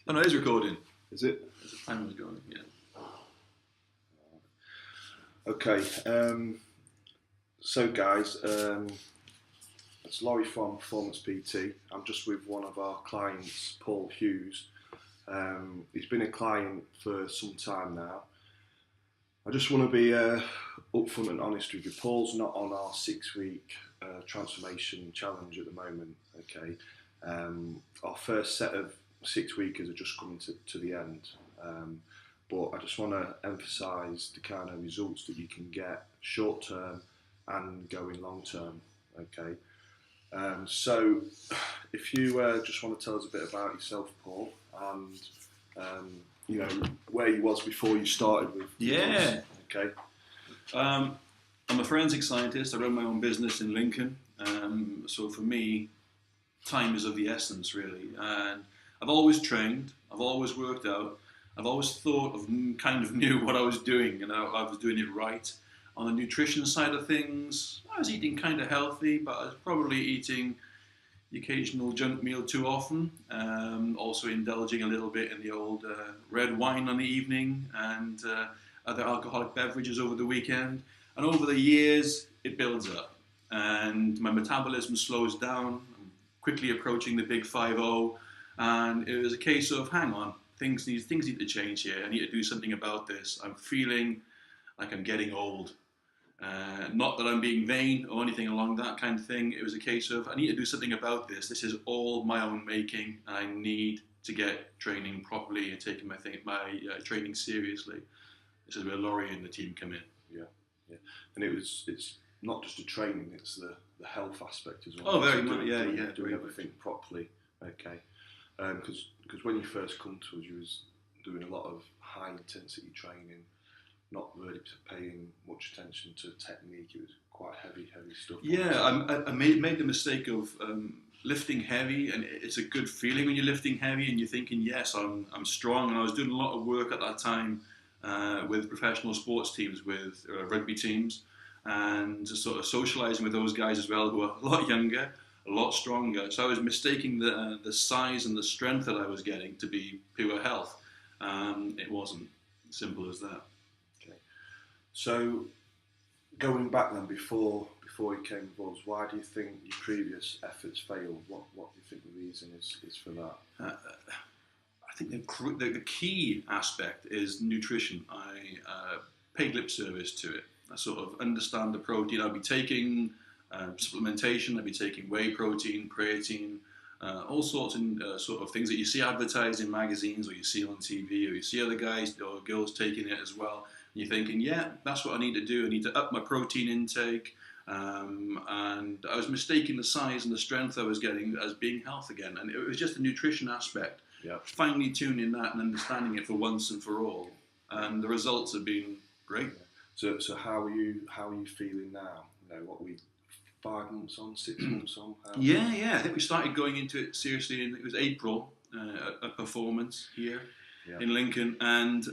Oh no, it is recording. Is it? There's a timer going, yeah. Okay. So guys, it's Laurie from Performance PT. I'm just with one of our clients, Paul Hughes. He's been a client for some time now. I just want to be upfront and honest with you. Paul's not on our 6-week transformation challenge at the moment. Okay. Our first set of 6 weekers are just coming to the end. But I just want to emphasise the kind of results that you can get short term and going long term. Okay. So if you just want to tell us a bit about yourself, Paul, and you know where you was before you started with Yeah. us. Okay. I'm a forensic scientist. I run my own business in Lincoln. So for me, time is of the essence, really. And I've always trained. I've always worked out. I've always thought of kind of knew what I was doing, and I was doing it right. On the nutrition side of things, I was eating kind of healthy, but I was probably eating the occasional junk meal too often. Also indulging a little bit in the old red wine on the evening and other alcoholic beverages over the weekend. And over the years, it builds up. And my metabolism slows down. I'm quickly approaching the big 5-0. And it was a case of, hang on, things need to change here. I need to do something about this. I'm feeling like I'm getting old. Not that I'm being vain or anything along that kind of thing. It was a case of, I need to do something about this. This is all my own making, and I need to get training properly and taking my training seriously. This is where Laurie and the team come in. Yeah. And it's not just the training; it's the health aspect as well. Oh, very much. Doing everything properly. Okay. Because when you first come to us, you was doing a lot of high intensity training, not really paying much attention to technique. It was quite heavy stuff. Yeah, I made the mistake of lifting heavy, and it's a good feeling when you're lifting heavy and you're thinking, yes, I'm strong. And I was doing a lot of work at that time with professional sports teams, with rugby teams, and just sort of socialising with those guys as well, who are a lot younger, a lot stronger. So I was mistaking the size and the strength that I was getting to be pure health. It wasn't simple as that. Okay. So going back then, before you came with us, why do you think your previous efforts failed? What do you think the reason is for that? I think the key aspect is nutrition. I paid lip service to it. I sort of understand the protein. I'd be taking supplementation. I'd be taking whey protein, creatine, all sorts of sort of things that you see advertised in magazines, or you see on TV, or you see other guys or girls taking it as well. And you're thinking, yeah, that's what I need to do. I need to up my protein intake. And I was mistaking the size and the strength I was getting as being health again. And it was just a nutrition aspect. Yeah. Finally tuning that and understanding it for once and for all. And the results have been great. So how are you feeling now? You know, what we 5 months on, 6 months on? Yeah. I think we started going into it seriously it was April, a performance here in Lincoln, and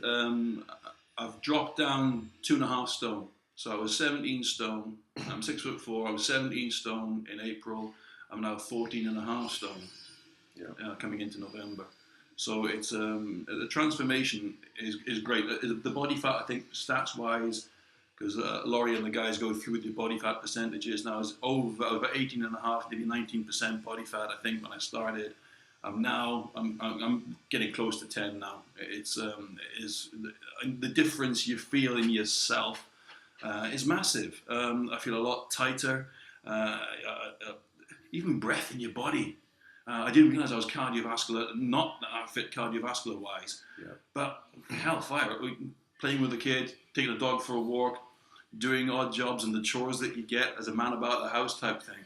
I've dropped down 2.5 stone. So I was 17 stone. I'm 6'4". I was 17 stone in April. I'm now 14.5 stone. Coming into November. So it's the transformation is great. The body fat, I think, stats wise, because Laurie and the guys go through the body fat percentages now. Is over 18.5, nearly 19% body fat. I think when I started, I'm getting close to 10 now. It's the difference you feel in yourself is massive. I feel a lot tighter. Even breath in your body. I didn't realise I was cardiovascular, not fit cardiovascular wise, but hellfire. Playing with a kid, taking a dog for a walk, doing odd jobs and the chores that you get as a man about the house type thing.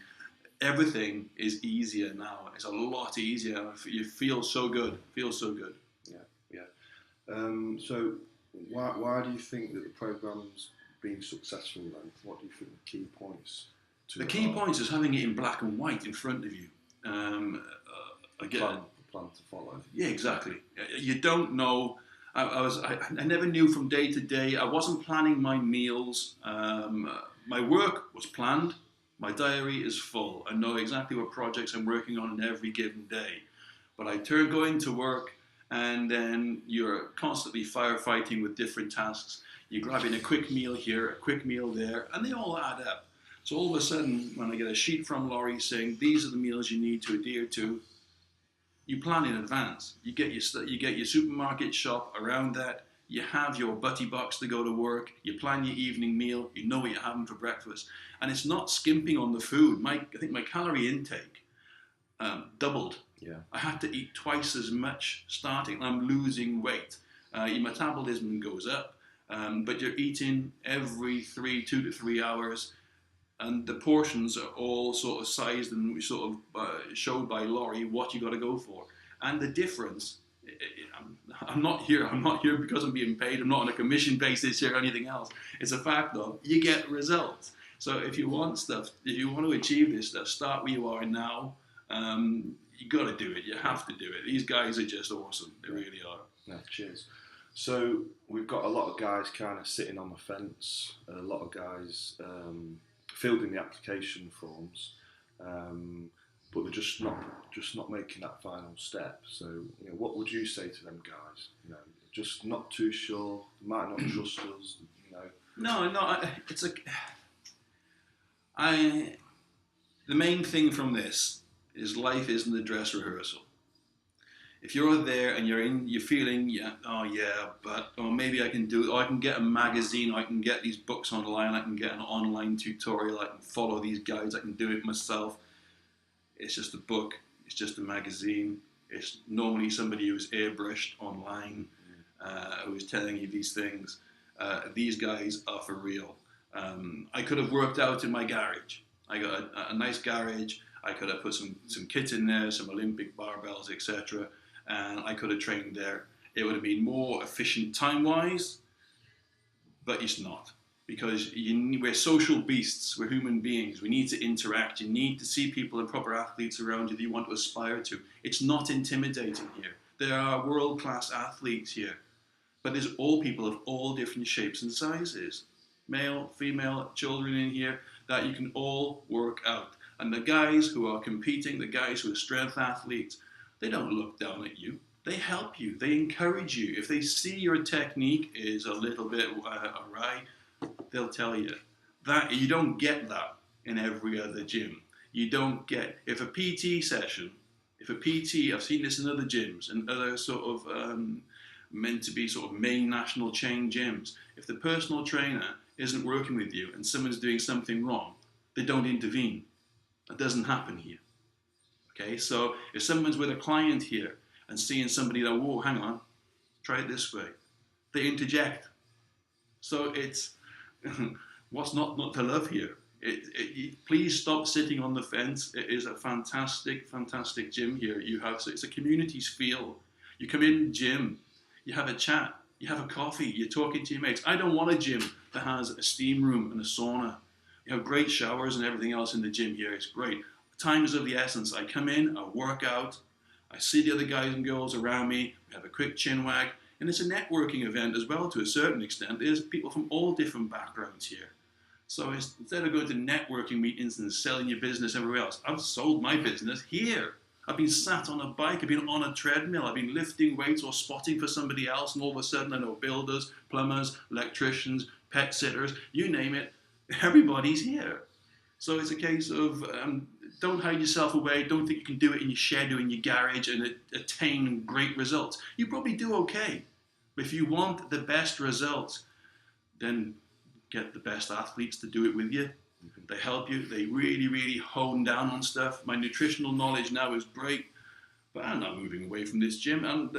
Everything is easier now. It's a lot easier. You feel so good. Yeah. So why do you think that the program's been successful then? What do you think the key points? The key points is having it in black and white in front of you. Plan to follow. Yeah, exactly. You don't know. I never knew from day to day. I wasn't planning my meals. My work was planned. My diary is full. I know exactly what projects I'm working on in every given day. But I go into work, and then you're constantly firefighting with different tasks. You're grabbing a quick meal here, a quick meal there, and they all add up. So all of a sudden, when I get a sheet from Laurie saying these are the meals you need to adhere to, you plan in advance. You get your supermarket shop around that. You have your butty box to go to work. You plan your evening meal. You know what you're having for breakfast, and it's not skimping on the food. I think my calorie intake doubled. Yeah. I had to eat twice as much starting. I'm losing weight. Your metabolism goes up, but you're eating every 2 to 3 hours, and the portions are all sort of sized and sort of showed by Laurie what you got to go for. And the difference, I'm not here because I'm being paid. I'm not on a commission basis here or anything else. It's a fact though, you get results. So if you want to achieve this stuff, start where you are now. You got to do it. You have to do it. These guys are just awesome. They really are. Yeah, cheers. So we've got a lot of guys kind of sitting on the fence. A lot of guys filled in the application forms, but they're just not making that final step. So what would you say to them guys? Just not too sure. Might not trust us. No. The main thing from this is life isn't a dress rehearsal. If you're there and you're feeling, maybe I can do it, or I can get a magazine, or I can get these books online, I can get an online tutorial, I can follow these guides, I can do it myself. It's just a book, it's just a magazine, it's normally somebody who's airbrushed online, who's telling you these things. These guys are for real. I could have worked out in my garage. I got a nice garage. I could have put some kit in there, some Olympic barbells, etc. And I could have trained there. It would have been more efficient time-wise, but it's not. Because we're social beasts, we're human beings. We need to interact. You need to see people and proper athletes around you that you want to aspire to. It's not intimidating here. There are world-class athletes here. But there's all people of all different shapes and sizes. Male, female, children in here, that you can all work out. And the guys who are competing, the guys who are strength athletes, they don't look down at you. They help you. They encourage you. If they see your technique is a little bit awry, they'll tell you. That you don't get that in every other gym. You don't get, if a PT session, I've seen this in other gyms and other sort of meant to be sort of main national chain gyms. If the personal trainer isn't working with you and someone's doing something wrong, they don't intervene. That doesn't happen here. Okay, so if someone's with a client here and seeing somebody that, whoa, hang on, try it this way, they interject. So it's, what's not to love here? Please stop sitting on the fence. It is a fantastic, fantastic gym here. It's a community's feel. You come in the gym, you have a chat, you have a coffee, you're talking to your mates. I don't want a gym that has a steam room and a sauna. You have great showers and everything else in the gym here. It's great. Time is of the essence. I come in, I work out, I see the other guys and girls around me, we have a quick chin wag, and it's a networking event as well to a certain extent. There's people from all different backgrounds here. So instead of going to networking meetings and selling your business everywhere else, I've sold my business here. I've been sat on a bike, I've been on a treadmill, I've been lifting weights or spotting for somebody else, and all of a sudden I know builders, plumbers, electricians, pet sitters, you name it, everybody's here. So it's a case of don't hide yourself away, don't think you can do it in your shed or in your garage and attain great results. You probably do okay. But if you want the best results, then get the best athletes to do it with you. They help you, they really, really hone down on stuff. My nutritional knowledge now is great, but I'm not moving away from this gym. I'm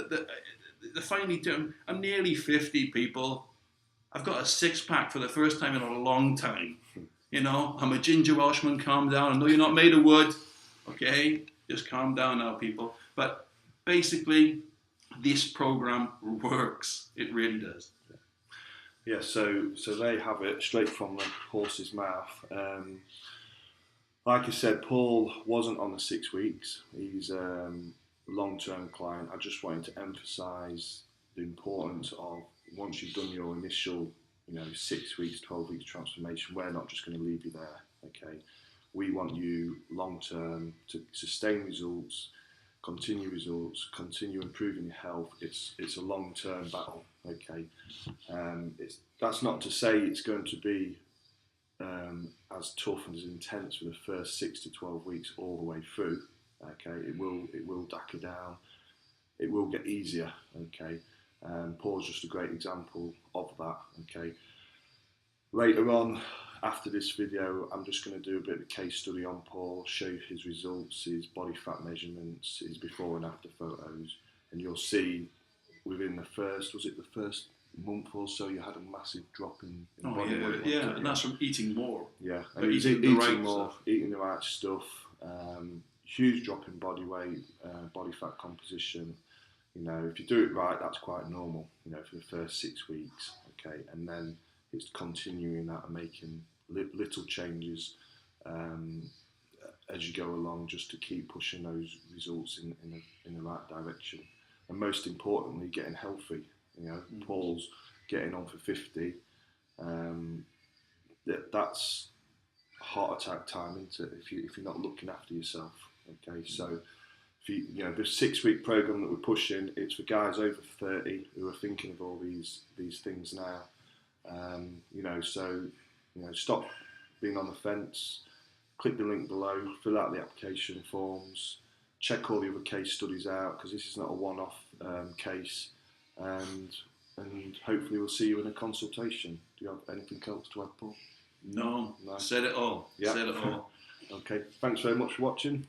nearly 50 people. I've got a six-pack for the first time in a long time. I'm a ginger Welshman, calm down. I know you're not made of wood, okay? Just calm down now, people. But basically, this program works. It really does. Yeah, so there you have it, straight from the horse's mouth. Like I said, Paul wasn't on the 6 weeks. He's a long-term client. I just wanted to emphasise the importance of once you've done your initial 6 weeks, 12 weeks transformation, we're not just going to leave you there, okay? We want you long term to sustain results, continue improving your health. It's a long term battle. Okay, that's not to say it's going to be as tough and as intense for the first 6 to 12 weeks all the way through. Okay, it will dacker down. It will get easier. Okay, Paul's just a great example of that. Okay, later on after this video, I'm just going to do a bit of a case study on Paul, show you his results, his body fat measurements, his before and after photos, and you'll see within the first month or so, you had a massive drop in body weight. Yeah, and that's from eating more. Yeah, and he's eating the right more, stuff. eating the right stuff. Huge drop in body weight, body fat composition. You know, if you do it right, that's quite normal. You know, for the first 6 weeks. Okay, and then it's continuing that and making little changes as you go along, just to keep pushing those results in the right direction. And most importantly, getting healthy. You know, Paul's getting on for 50. That's heart attack time, isn't it? If you're not looking after yourself. Okay, so the 6 week program that we're pushing, it's for guys over 30 who are thinking of all these things now. Stop being on the fence. Click the link below, fill out the application forms, check all the other case studies out, because this is not a one-off case, and hopefully we'll see you in a consultation. Do you have anything else to add, Paul? No. Said it all. Yeah. Said it all. Okay, thanks very much for watching.